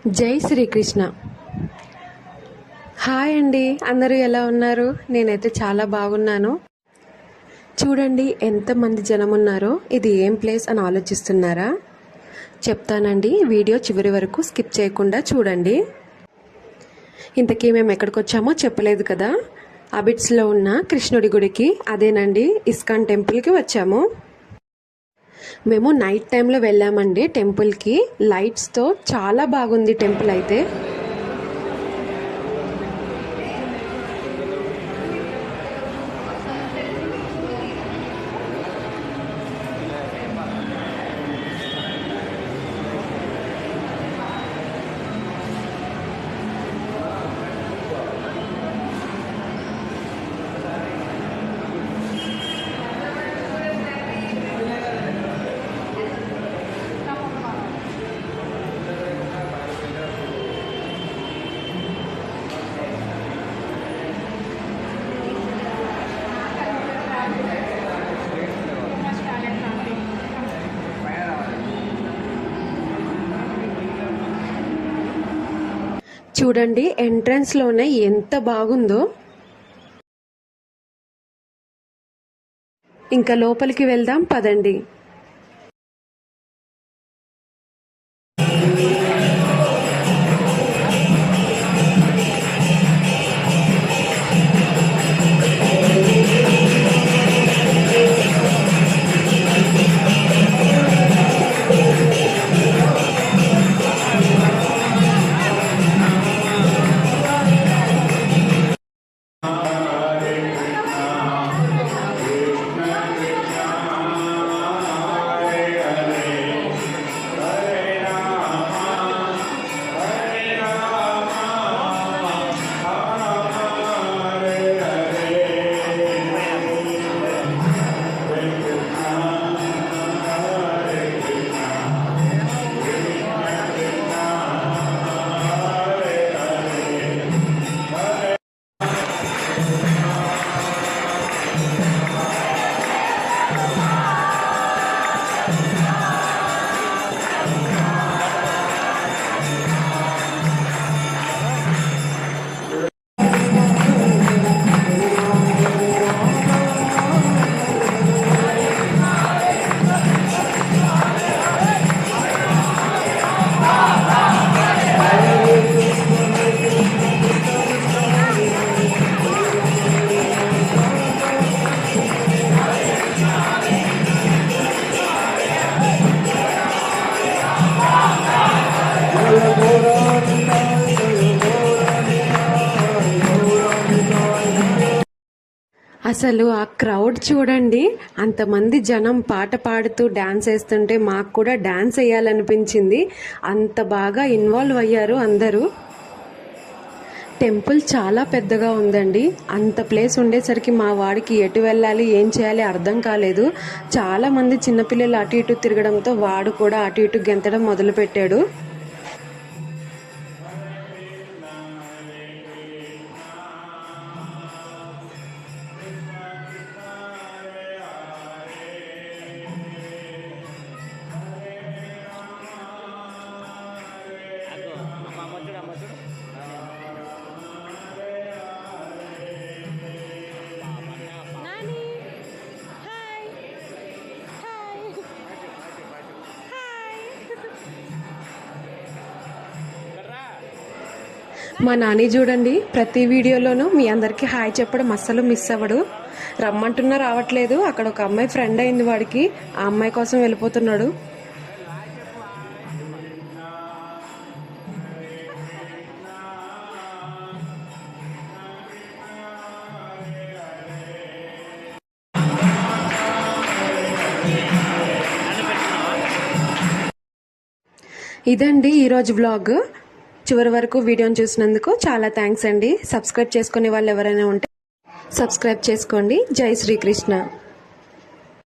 జై శ్రీకృష్ణ. హాయ్ అండి, అందరూ ఎలా ఉన్నారు? నేనైతే చాలా బాగున్నాను. చూడండి ఎంతమంది జనం ఉన్నారో. ఇది ఏం ప్లేస్ అని ఆలోచిస్తున్నారా? చెప్తానండి, వీడియో చివరి వరకు స్కిప్ చేయకుండా చూడండి. ఇంతకీ మేము ఎక్కడికి వచ్చామో చెప్పలేదు కదా. అబిట్స్లో ఉన్న కృష్ణుడి గుడికి, అదేనండి ఇస్కాన్ టెంపుల్కి వచ్చాము. మేము నైట్ టైంలో వెళ్ళామండి టెంపుల్కి. లైట్స్తో చాలా బాగుంది టెంపుల్ అయితే. చూడండి ఎంట్రన్స్లోనే ఎంత బాగుందో. ఇంకా లోపలికి వెళ్దాం పదండి. అసలు ఆ క్రౌడ్ చూడండి, అంతమంది జనం పాట పాడుతూ డ్యాన్స్ వేస్తుంటే మాకు కూడా డ్యాన్స్ వేయాలనిపించింది. అంత బాగా ఇన్వాల్వ్ అయ్యారు అందరూ. టెంపుల్ చాలా పెద్దగా ఉందండి. అంత ప్లేస్ ఉండేసరికి మా వాడికి ఎటు వెళ్ళాలి ఏం చేయాలి అర్థం కాలేదు. చాలామంది చిన్నపిల్లలు అటు ఇటు తిరగడంతో వాడు కూడా అటు ఇటు గెంతడం మొదలుపెట్టాడు. మా నాని చూడండి, ప్రతి వీడియోలోనూ మీ అందరికీ హాయ్ చెప్పడం అస్సలు మిస్ అవ్వడు. రమ్మంటున్నా రావట్లేదు. అక్కడ ఒక అమ్మాయి ఫ్రెండ్ అయింది వాడికి, ఆ అమ్మాయి కోసం వెళ్ళిపోతున్నాడు. ఇదండి ఈరోజు వ్లాగ్. చివరి వరకు వీడియోని చూసినందుకు చాలా థ్యాంక్స్ అండి. సబ్స్క్రైబ్ చేసుకునే వాళ్ళు ఎవరైనా ఉంటే సబ్స్క్రైబ్ చేసుకోండి. జై శ్రీకృష్ణ.